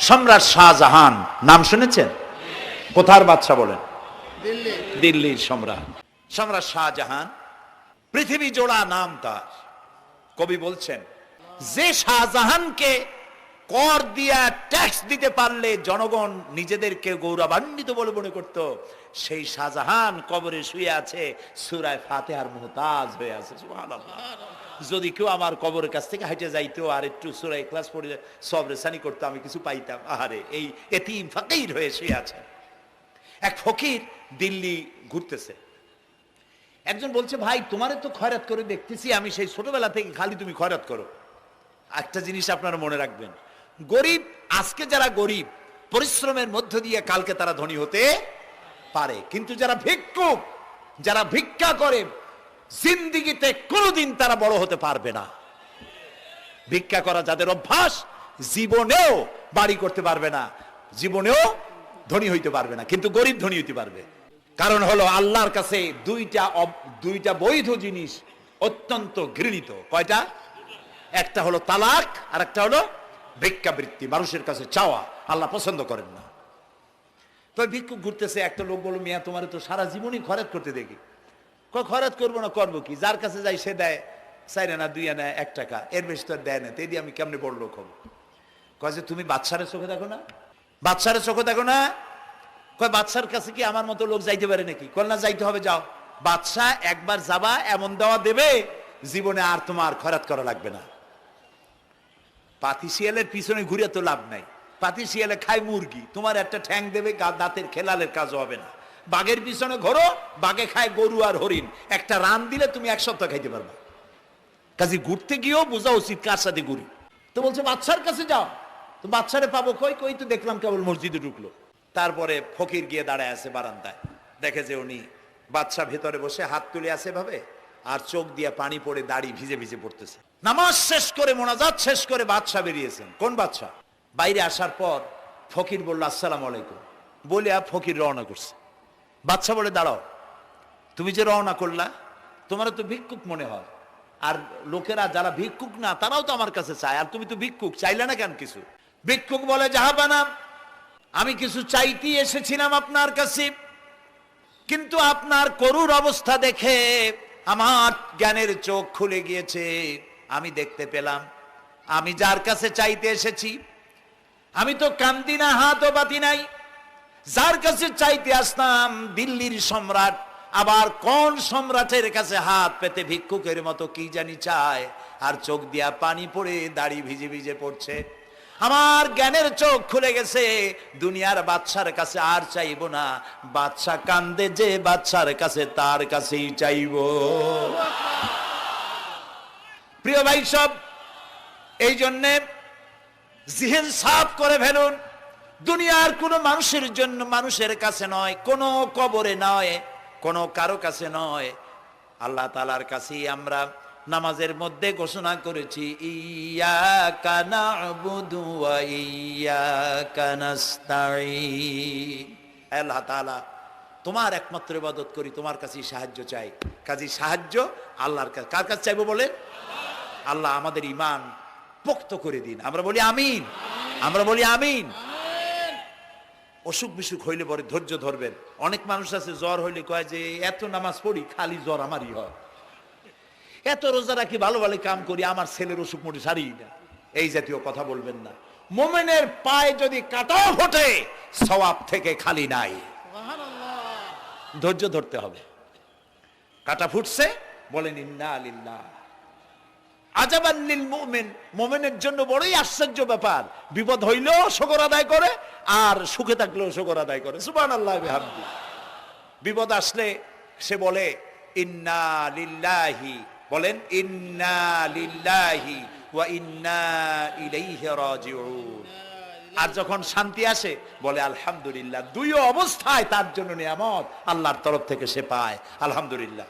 সম্রাট শাহজাহান নাম শুনেছেন? কোথার বাদশা বলেন? দিল্লির সম্রাট। সম্রাট শাহজাহান, পৃথিবী জোড়া নাম তার। কবি বলছেন, যে শাহজাহানকে কর দিয়া ট্যাক্স দিতে পারলে জনগণ নিজেদেরকে গৌরবান্বিত বলে মনে করত, সেই শাহজাহান কবরে শুয়ে আছে, সূরা ফাতিহার মুহতাজ হয়ে আছে। সুবহানাল্লাহ। যদি কেউ আমার কবরের কাছ থেকে হাঁটে যাইতো আর একটু সূরা ইখলাস পড়ে সবরে সানি করতো, আমি কিছু পাইতাম। আহারে, এই এতিম ফকির হয়ে শুয়ে আছে। এক ফকির দিল্লি ঘুরতেছে। একজন বলছে, ভাই তোমারে তো খয়রাত করে দেখতেছি আমি সেই ছোটবেলা থেকে, খালি তুমি খয়রাত করো। একটা জিনিস আপনারা মনে রাখবেন, গরিব, আজকে যারা গরিব পরিশ্রমের মধ্য দিয়ে কালকে তারা ধনী হতে পারে, কিন্তু যারা ভিক্ষুক, যারা ভিক্ষা করে, জিন্দেগিতে কোনোদিন তারা বড় হতে পারবে না। ভিক্ষা করা যাদের অভ্যাস, জীবনেও বাড়ি করতে পারবে না, জীবনেও ধনী হইতে পারবে না, কিন্তু গরিব ধনী হইতে পারবে। কারণ হলো আল্লাহর কাছে দুইটা বৈধ জিনিস অত্যন্ত ঘৃণিত। কয়টা? একটা হলো তালাক, আর একটা হলো ভিক্ষাবৃত্তি, মানুষের কাছে চাওয়া। আল্লাহ পছন্দ করেন না। তো ভিক্ষুক ঘুরতেছে, একটা লোক বলল, মিয়া তোমার তো সারা জীবনই খরচ করতে দেখি। খরচ করবো না, করবো কি? যার কাছে যাই সে দেয় 4 আনা 2 আনা 1 টাকা, এর বেশি তো দেয় না। তেদি আমি কেমনে বড় লোক হবো? কয় যে তুমি বাদশারে চোখে দেখো না, বাদশারে চোখে দেখো না। কয় বাদশার কাছে কি আমার মতো লোক যাইতে পারে নাকি? কল না, যাইতে হবে, যাও। বাদশা একবার যাবা, এমন দেওয়া দেবে জীবনে আর তোমার খরচ করা লাগবে না। পাতি শিয়ালের পিছনে ঘুরে তো লাভ নাই। পাতি শিয়ালে খায় মুরগি, তোমার একটা ঠ্যাং দেবে, দাঁতের খেলালের কাজ হবে না। বাঘের পিছনে ঘোরো, বাঘে খায় গরু আর হরিণ, একটা রান দিলে তুমি 1 সপ্তাহ খাইতে পারবা। কাজে ঘুরতে গিয়েও বোঝা উচিত কার সাথে ঘুরি। তো বলছে বাদশার কাছে যাও। তো বাদশারে পাবো কই? কই তো দেখলাম কেবল মসজিদে ঢুকলো। তারপরে ফকির গিয়ে দাঁড়ায় আছে বারান্দায়, দেখে যে উনি বাদশা ভেতরে বসে হাত তুলে আছে ভাবে, আর চোখ দিয়ে পানি পড়ে দাড়ি ভিজে ভিজে পড়তেছে। নামাজ শেষ করে, মোনাজাত শেষ করে বাদশা বেরিয়েছেন। কোন বাদশা? বাইরে আসার পর ফকির বলল, আসসালামু আলাইকুম বলে ফকির রওনা করছে। বাদশা বলে, দাঁড়াও, তুমি যে রওনা করলা, তোমার তো ভিক্ষুক মনে হয়, আর লোকেরা যারা ভিক্ষুক না তারাও তো আমার কাছে চায়, আর তুমি তো ভিক্ষুক, চাইলে না কেন কিছু? ভিক্ষুক বলে, জাহাপানা, আমি কিছু চাইতেই এসেছিলাম আপনার কাছে, কিন্তু আপনার করুণ অবস্থা দেখে আমার জ্ঞানের চোখ খুলে গিয়েছে। আমি দেখতে পেলাম আমি যার কাছে চাইতে এসেছি, আমি তো কান্দি না, হাতও বাতি নাই। যার কাছে চাইতে আসলাম দিল্লির সম্রাট, আবার কোন সম্রাটের কাছে হাত পেতে ভিক্ষুকের মতো কি জানি চায়, আর চোখ দিয়া পানি পড়ে দাড়ি ভিজে ভিজে পড়ছে। আমার জ্ঞানের চোখ খুলে গেছে, দুনিয়ার বাদশার কাছে আর চাইবো না। বাদশা কান্দে যে বাদশার কাছে, তার কাছেই চাইবো। প্রিয় ভাই সব, এই জন্যে জিহ্ন সাফ করে ফেলুন। দুনিয়ার কোনো মানুষের জন্য, মানুষের কাছে নয়, কোনো কবরে নয়, কোনো কারো কাছে নয়, আল্লাহ তাআলার কাছেই আমরা নামাজের মধ্যে ঘোষণা করেছি, ইয়্যাকা না'বুদু ওয়া ইয়্যাকা নাস্তাঈন। আল্লাহ তাআলা, তোমার একমাত্র ইবাদত করি, তোমার কাছেই সাহায্য চাই। কাজী সাহায্য আল্লাহর কাছে। কার কাছে চাইবো বলেন? আল্লাহ আমাদের ঈমান পোক্ত করে দিন। আমরা বলি আমিন, আমরা বলি আমিন। অসুখ বিসুখ হইলে পরে ধৈর্য ধরবেন। অনেক মানুষ আছে জ্বর হইলে কয় যে এত নামাজ পড়ি খালি জ্বর আমারই হয়, এত রোজা রাখি, ভালো ভালো কাম করি, আমার ছেলের অসুখ মোটে সারি না। এই জাতীয় কথা বলবেন না। মুমিনের পায়ে যদি কাঁটাও ফোটে, সওয়াব থেকে খালি নাই। ধৈর্য ধরতে হবে। কাঁটা ফুটছে, বলেন ইন্না লিল্লাহ। আজাবান লিল মুমিন, মুমিনের জন্য বড়ই আশ্চর্য ব্যাপার, বিপদ হইলেও শুকর আদায় করে, আর সুখে থাকলেও শুকর আদায় করে। সুবহানাল্লাহ বিহামদি। বিপদ আসলে সে বলে ইন্না লিল্লাহি, বলেন ইন্না লিল্লাহি ওয়া ইন্না ইলাইহি রাজিউন। আর যখন শান্তি আসে বলে আলহামদুলিল্লাহ। দুই অবস্থায় তার জন্য নিয়ামত আল্লাহর তরফ থেকে সে পায়। আলহামদুলিল্লাহ।